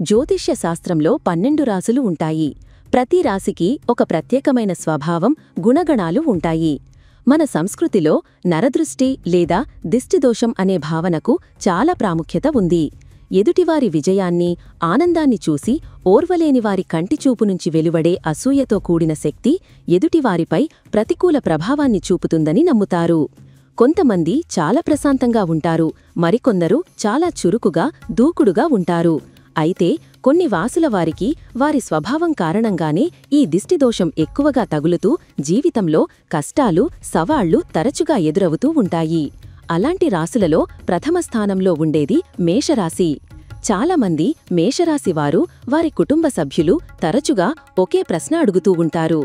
జ్యోతిష్య శాస్త్రంలో 12 రాసులు ఉంటాయి. ప్రతి రాశికి ఒక ప్రత్యేకమైన స్వభావం, గుణగణాలు ఉంటాయి. మన సంస్కృతిలో నరదృష్టి లేదా దిష్టిదోషం అనే భావనకు చాలా ప్రాముఖ్యత ఉంది. ఎదుటివారి విజయాన్ని, ఆనందాన్ని చూసి ఓర్వలేనివారి కంటిచూపు నుంచి వెలువడే అసూయతో కూడిన శక్తి ఎదుటివారిపై ప్రతికూల ప్రభావాన్ని చూపుతుందని నమ్ముతారు. కొంతమంది చాలా ప్రశాంతంగా ఉంటారు, మరికొందరు చాలా చురుకుగా, దూకుడుగా ఉంటారు. అయితే కొన్ని వాసుల వారికి వారి స్వభావం కారణంగానే ఈ దిష్టిదోషం ఎక్కువగా తగులుతూ జీవితంలో కష్టాలు, సవాళ్లు తరచుగా ఎదురవుతూ ఉంటాయి. అలాంటి రాసులలో ప్రథమ స్థానంలో ఉండేది మేషరాశి. చాలామంది మేషరాశివారు వారి కుటుంబ సభ్యులు తరచుగా ఒకే ప్రశ్న అడుగుతూ ఉంటారు.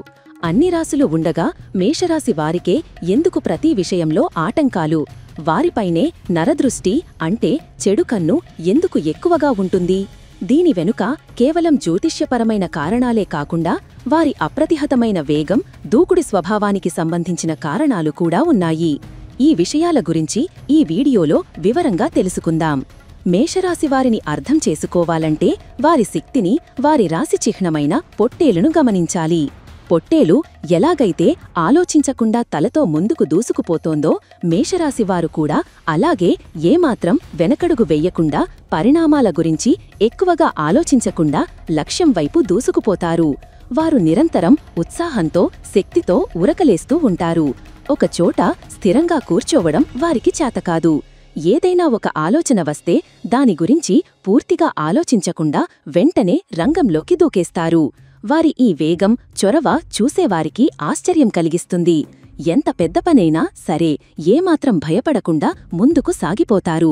అన్ని రాసులు ఉండగా మేషరాశి వారికే ఎందుకు ప్రతి విషయంలో ఆటంకాలు? వారిపైనే నరదృష్టి అంటే చెడు కన్ను ఎందుకు ఎక్కువగా ఉంటుంది? దీని వెనుక కేవలం జ్యోతిష్యపరమైన కారణాలే కాకుండా వారి అప్రతిహతమైన వేగం, దూకుడి స్వభావానికి సంబంధించిన కారణాలు కూడా ఉన్నాయి. ఈ విషయాల గురించి ఈ వీడియోలో వివరంగా తెలుసుకుందాం. మేషరాశివారిని అర్థం చేసుకోవాలంటే వారి శక్తిని, వారి రాశి చిహ్నమైన పొట్టేలును గమనించాలి. పొట్టేలు ఎలాగైతే ఆలోచించకుండా తలతో ముందుకు దూసుకుపోతోందో మేషరాశివారు కూడా అలాగే ఏమాత్రం వెనకడుగు వెయ్యకుండా, పరిణామాల గురించి ఎక్కువగా ఆలోచించకుండా లక్ష్యం వైపు దూసుకుపోతారు. వారు నిరంతరం ఉత్సాహంతో, శక్తితో ఉరకలేస్తూ ఉంటారు. ఒకచోట స్థిరంగా కూర్చోవడం వారికి చేతకాదు. ఏదైనా ఒక ఆలోచన వస్తే దాని గురించి పూర్తిగా ఆలోచించకుండా వెంటనే రంగంలోకి దూకేస్తారు. వారి ఈ వేగం, చొరవ చూసేవారికి ఆశ్చర్యం కలిగిస్తుంది. ఎంత పెద్ద పనైనా సరే ఏమాత్రం భయపడకుండా ముందుకు సాగిపోతారు.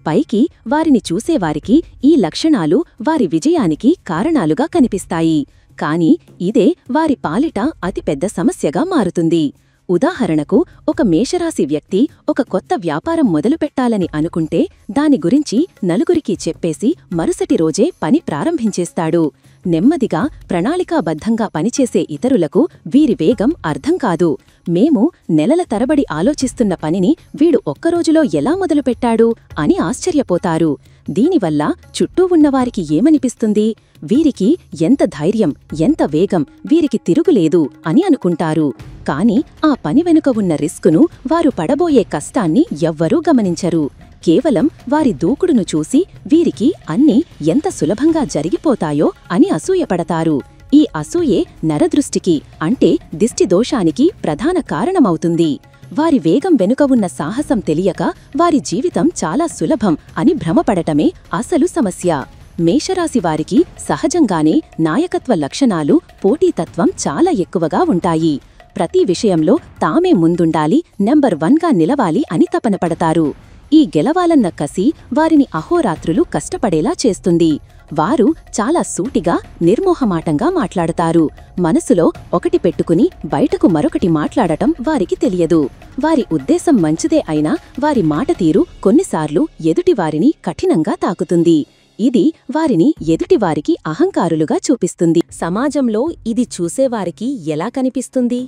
పైకి వారిని చూసేవారికి ఈ లక్షణాలు వారి విజయానికి కారణాలుగా కనిపిస్తాయి. కాని ఇదే వారి పాలిట అతిపెద్ద సమస్యగా మారుతుంది. ఉదాహరణకు, ఒక మేషరాశి వ్యక్తి ఒక కొత్త వ్యాపారం మొదలుపెట్టాలని అనుకుంటే దాని గురించి నలుగురికి చెప్పేసి మరుసటి రోజే పని ప్రారంభించేస్తాడు. నెమ్మదిగా, ప్రణాళికాబద్ధంగా పనిచేసే ఇతరులకు వీరి వేగం అర్థం కాదు. మేము నెలల తరబడి ఆలోచిస్తున్న పనిని వీడు ఒక్కరోజులో ఎలా మొదలుపెట్టాడు అని ఆశ్చర్యపోతారు. దీనివల్ల చుట్టూ ఉన్నవారికి ఏమనిపిస్తుంది? వీరికి ఎంత ధైర్యం, ఎంత వేగం, వీరికి తిరుగులేదు అని అనుకుంటారు. కాని ఆ పని వెనుక ఉన్న రిస్కును, వారు పడబోయే కష్టాన్ని ఎవ్వరూ గమనించరు. కేవలం వారి దూకుడును చూసి వీరికి అన్నీ ఎంత సులభంగా జరిగిపోతాయో అని అసూయపడతారు. ఈ అసూయే నరదృష్టికి అంటే దిష్టిదోషానికి ప్రధాన కారణమవుతుంది. వారి వేగం వెనుక ఉన్న సాహసం తెలియక వారి జీవితం చాలా సులభం అని భ్రమపడటమే అసలు సమస్య. మేషరాశివారికి సహజంగానే నాయకత్వ లక్షణాలు, పోటీతత్వం చాలా ఎక్కువగా ఉంటాయి. ప్రతి విషయంలో తామే ముందుండాలి, నెంబర్ 1గా నిలవాలి అని తపనపడతారు. ఈ గెలవాలన్న కసి వారిని అహోరాత్రులు కష్టపడేలా చేస్తుంది. వారు చాలా సూటిగా, నిర్మోహమాటంగా మాట్లాడతారు. మనసులో ఒకటి పెట్టుకుని బయటకు మరొకటి మాట్లాడటం వారికి తెలియదు. వారి ఉద్దేశం మంచిదే అయినా వారి మాట తీరు కొన్నిసార్లు ఎదుటివారిని కఠినంగా తాకుతుంది. ఇది వారిని ఎదుటివారికి అహంకారులుగా చూపిస్తుంది. సమాజంలో ఇది చూసేవారికి ఎలా కనిపిస్తుంది?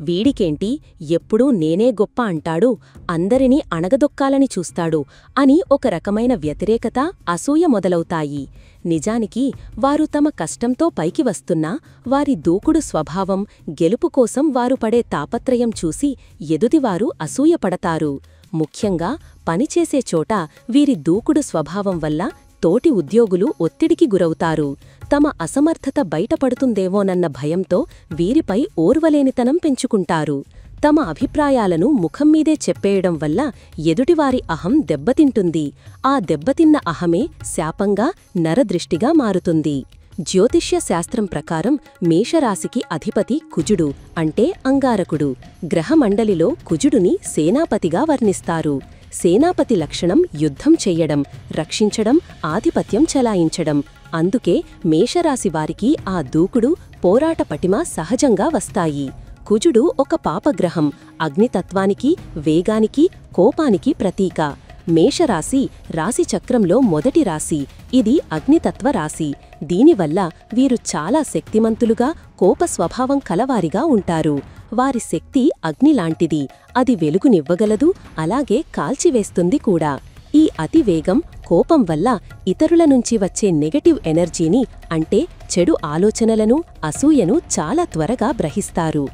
వీడికేంటి, ఎప్పుడూ నేనే గొప్ప అంటాడు, అందరినీ అణగదొక్కాలని చూస్తాడు అని ఒక రకమైన వ్యతిరేకత, అసూయ మొదలవుతాయి. నిజానికి వారు తమ కష్టంతో పైకి వస్తున్నా వారి దూకుడు స్వభావం, గెలుపు కోసం వారు పడే తాపత్రయం చూసి ఎదుటివారు అసూయపడతారు. ముఖ్యంగా పనిచేసే చోట వీరి దూకుడు స్వభావం వల్ల తోటి ఉద్యోగులు ఒత్తిడికి గురవుతారు. తమ అసమర్థత బయటపడుతుందేమోనన్న భయంతో వీరిపై ఓర్వలేనితనం పెంచుకుంటారు. తమ అభిప్రాయాలను ముఖంమీదే చెప్పేయడం వల్ల ఎదుటివారి అహం దెబ్బతింటుంది. ఆ దెబ్బతిన్న అహమే శాపంగా, నరదృష్టిగా మారుతుంది. జ్యోతిష్య శాస్త్రం ప్రకారం మేషరాశికి అధిపతి కుజుడు అంటే అంగారకుడు. గ్రహమండలిలో కుజుడుని సేనాపతిగా వర్ణిస్తారు. సేనాపతి లక్షణం యుద్ధం చెయ్యడం, రక్షించడం, ఆధిపత్యం చలాయించడం. అందుకే మేషరాశివారికి ఆ దూకుడు, పోరాట పటిమ సహజంగా వస్తాయి. కుజుడు ఒక పాపగ్రహం, అగ్నితత్వానికి, వేగానికి, కోపానికి ప్రతీక. మేషరాశి రాశిచక్రంలో మొదటి రాశి. ఇది అగ్నితత్వ రాశి. దీనివల్ల వీరు చాలా శక్తిమంతులుగా, కోపస్వభావం కలవారిగా ఉంటారు. వారి శక్తి అగ్నిలాంటిది. అది వెలుగునివ్వగలదు, అలాగే కాల్చివేస్తుంది కూడా. ఈ అతివేగం, కోపం వల్ల ఇతరుల నుంచి వచ్చే నెగటివ్ ఎనర్జీని అంటే చెడు ఆలోచనలను, అసూయను చాలా త్వరగా గ్రహిస్తారు.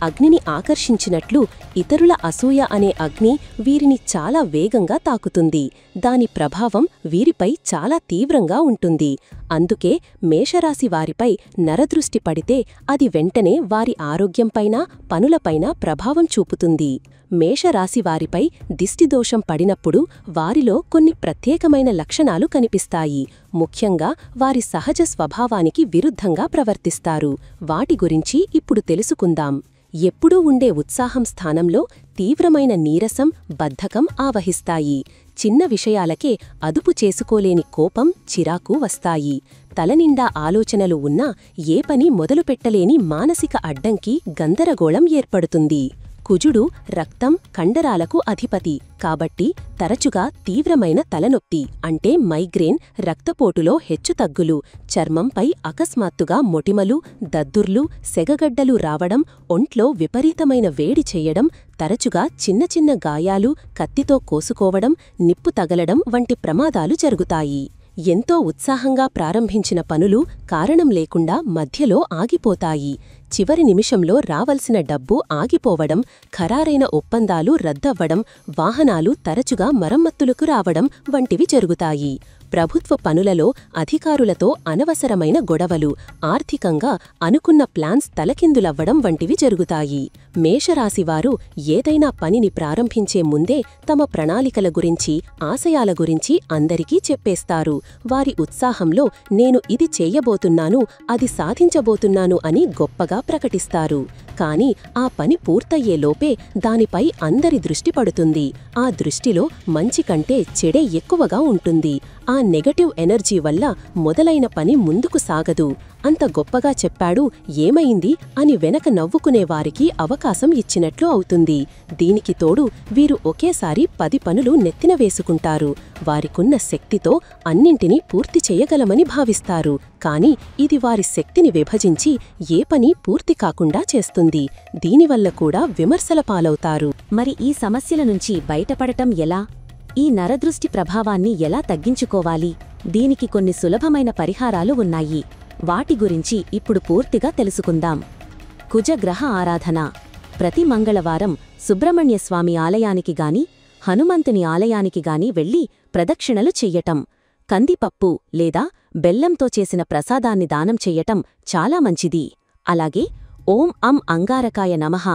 అగ్నిని ఆకర్షించినట్లు ఇతరుల అసూయ అనే అగ్ని వీరిని చాలా వేగంగా తాకుతుంది. దాని ప్రభావం వీరిపై చాలా తీవ్రంగా ఉంటుంది. అందుకే మేషరాశి వారిపై నరదృష్టి పడితే అది వెంటనే వారి ఆరోగ్యంపైన, పనులపైన ప్రభావం చూపుతుంది. మేషరాశివారిపై దిష్టిదోషం పడినప్పుడు వారిలో కొన్ని ప్రత్యేకమైన లక్షణాలు కనిపిస్తాయి. ముఖ్యంగా వారి సహజ స్వభావానికి విరుద్ధంగా ప్రవర్తిస్తారు. వాటి గురించి ఇప్పుడు తెలుసుకుందాం. ఎప్పుడూ ఉండే ఉత్సాహం స్థానంలో తీవ్రమైన నీరసం, బద్ధకం ఆవహిస్తాయి. చిన్న విషయాలకే అదుపు చేసుకోలేని కోపం, చిరాకు వస్తాయి. తలనిండా ఆలోచనలు ఉన్నా ఏ పని మొదలుపెట్టలేని మానసిక అడ్డంకి, గందరగోళం ఏర్పడుతుంది. కుజుడు రక్తం, కండరాలకు అధిపతి కాబట్టి తరచుగా తీవ్రమైన తలనొప్పి అంటే మైగ్రేన్, రక్తపోటులో హెచ్చుతగ్గులు, చర్మంపై అకస్మాత్తుగా మొటిమలు, దద్దుర్లు, సెగగడ్డలు రావడం, ఒంట్లో విపరీతమైన వేడి చెయ్యడం, తరచుగా చిన్న చిన్న గాయాలు, కత్తితో కోసుకోవడం, నిప్పు తగలడం వంటి ప్రమాదాలు జరుగుతాయి. ఎంతో ఉత్సాహంగా ప్రారంభించిన పనులు కారణం లేకుండా మధ్యలో ఆగిపోతాయి. చివరి నిమిషంలో రావలసిన డబ్బు ఆగిపోవడం, ఖరారైన ఒప్పందాలు రద్దవ్వడం, వాహనాలు తరచుగా మరమ్మతులకు రావడం వంటివి జరుగుతాయి. ప్రభుత్వ పనులలో అధికారులతో అనవసరమైన గొడవలు, ఆర్థికంగా అనుకున్న ప్లాన్స్ తలకిందులవ్వడం వంటివి జరుగుతాయి. మేషరాశివారు ఏదైనా పనిని ప్రారంభించే ముందే తమ ప్రణాళికల గురించి, ఆశయాల గురించి అందరికీ చెప్పేస్తారు. వారి ఉత్సాహంలో నేను ఇది చెయ్యబోతున్నాను, అది సాధించబోతున్నాను అని గొప్పగా ప్రకటిస్తారు. కాని ఆ పని పూర్తయ్యేలోపే దానిపై అందరి దృష్టి పడుతుంది. ఆ దృష్టిలో మంచి కంటే చెడే ఎక్కువగా ఉంటుంది. ఆ నెగటివ్ ఎనర్జీ వల్ల మొదలైన పని ముందుకు సాగదు. అంత గొప్పగా చెప్పాడు, ఏమైంది అని వెనక నవ్వుకునేవారికి అవకాశం ఇచ్చినట్లు అవుతుంది. దీనికి తోడు వీరు ఒకేసారి 10 పనులు నెత్తిన వేసుకుంటారు. వారికున్న శక్తితో అన్నింటినీ పూర్తి చెయ్యగలమని భావిస్తారు. కాని ఇది వారి శక్తిని విభజించి ఏ పని పూర్తి కాకుండా చేస్తుంది. దీనివల్ల కూడా విమర్శల పాలవుతారు. మరి ఈ సమస్యల నుంచి బయటపడటం ఎలా? ఈ నరదృష్టి ప్రభావాన్ని ఎలా తగ్గించుకోవాలి? దీనికి కొన్ని సులభమైన పరిహారాలు ఉన్నాయి. వాటి గురించి ఇప్పుడు పూర్తిగా తెలుసుకుందాం. కుజగ్రహ ఆరాధన. ప్రతి మంగళవారం సుబ్రహ్మణ్యస్వామి ఆలయానికి గాని, హనుమంతుని ఆలయానికి గాని వెళ్లి ప్రదక్షిణలు చెయ్యటం, కందిపప్పు లేదా బెల్లంతో చేసిన ప్రసాదాన్ని దానం చెయ్యటం చాలా మంచిది. అలాగే ఓం అం అంగారకాయ నమః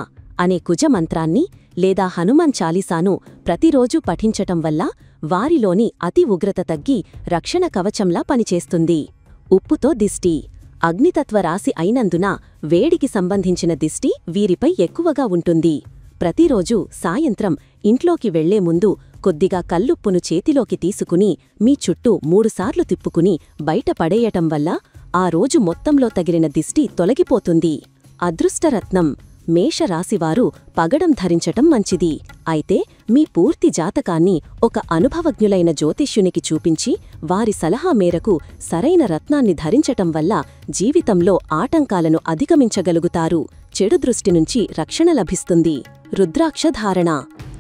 అనే కుజమంత్రాన్ని లేదా హనుమాన్ చాలీసాను ప్రతిరోజూ పఠించటం వల్ల వారిలోని అతి ఉగ్రత తగ్గి రక్షణ కవచంలా పనిచేస్తుంది. ఉప్పుతో దిష్టి. అగ్నితత్వ రాశి అయినందున వేడికి సంబంధించిన దిష్టి వీరిపై ఎక్కువగా ఉంటుంది. ప్రతిరోజూ సాయంత్రం ఇంట్లోకి వెళ్లే ముందు కొద్దిగా కల్లుప్పును చేతిలోకి తీసుకుని మీ చుట్టూ 3 సార్లు తిప్పుకుని బయట పడేయటం వల్ల ఆ రోజు మొత్తంలో తగిలిన దిష్టి తొలగిపోతుంది. అదృష్టరత్నం. మేషరాశివారు పగడం ధరించటం మంచిది. అయితే మీ పూర్తి జాతకాన్ని ఒక అనుభవజ్ఞులైన జ్యోతిష్యునికి చూపించి వారి సలహా మేరకు సరైన రత్నాన్ని ధరించటం వల్ల జీవితంలో ఆటంకాలను అధిగమించగలుగుతారు. చెడు దృష్టి నుంచి రక్షణ లభిస్తుంది. రుద్రాక్ష ధారణ.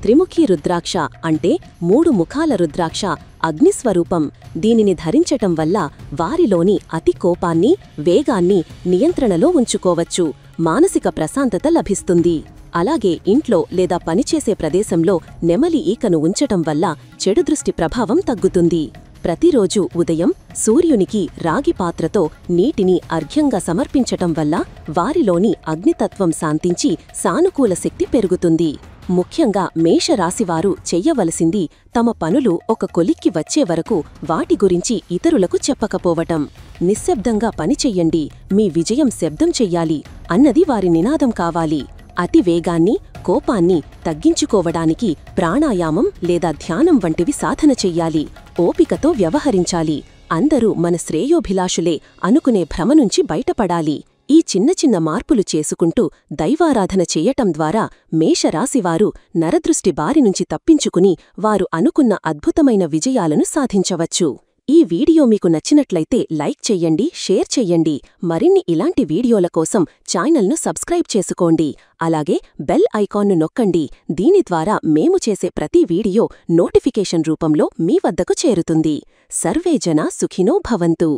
త్రిముఖీ రుద్రాక్ష అంటే 3 ముఖాల రుద్రాక్ష అగ్నిస్వరూపం. దీనిని ధరించటం వల్ల వారిలోని అతి కోపాన్ని, వేగాన్ని నియంత్రణలో ఉంచుకోవచ్చు. మానసిక ప్రశాంతత లభిస్తుంది. అలాగే ఇంట్లో లేదా పనిచేసే ప్రదేశంలో నెమలి ఈకను ఉంచటం వల్ల చెడు దృష్టి ప్రభావం తగ్గుతుంది. ప్రతిరోజు ఉదయం సూర్యునికి రాగి పాత్రతో నీటిని అర్ఘ్యంగా సమర్పించటం వల్ల వారిలోని అగ్నితత్వం శాంతించి సానుకూల శక్తి పెరుగుతుంది. ముఖ్యంగా మేషరాశివారు చెయ్యవలసింది తమ పనులు ఒక కొలిక్కి వచ్చే వరకు వాటి గురించి ఇతరులకు చెప్పకపోవటం. నిశ్శబ్దంగా పనిచెయ్యండి, మీ విజయం శబ్దం చెయ్యాలి అన్నది వారి నినాదం కావాలి. అతి వేగాన్ని, కోపాన్ని తగ్గించుకోవడానికి ప్రాణాయామం లేదా ధ్యానం వంటివి సాధన చెయ్యాలి. ఓపికతో వ్యవహరించాలి. అందరూ మన శ్రేయోభిలాషులే అనుకునే భ్రమ నుంచి బయటపడాలి. ఈ చిన్న చిన్న మార్పులు చేసుకుంటూ దైవారాధన చెయ్యటం ద్వారా మేషరాశివారు నరదృష్టి బారి నుంచి తప్పించుకుని వారు అనుకున్న అద్భుతమైన విజయాలను సాధించవచ్చు. ఈ వీడియో మీకు నచ్చినట్లయితే లైక్ చెయ్యండి, షేర్ చెయ్యండి. మరిన్ని ఇలాంటి వీడియోల కోసం ఛానల్ను సబ్స్క్రైబ్ చేసుకోండి. అలాగే బెల్ ఐకాన్ను నొక్కండి. దీని ద్వారా మేము చేసే ప్రతి వీడియో నోటిఫికేషన్ రూపంలో మీ వద్దకు చేరుతుంది. సర్వే జనా సుఖినో భవంతు.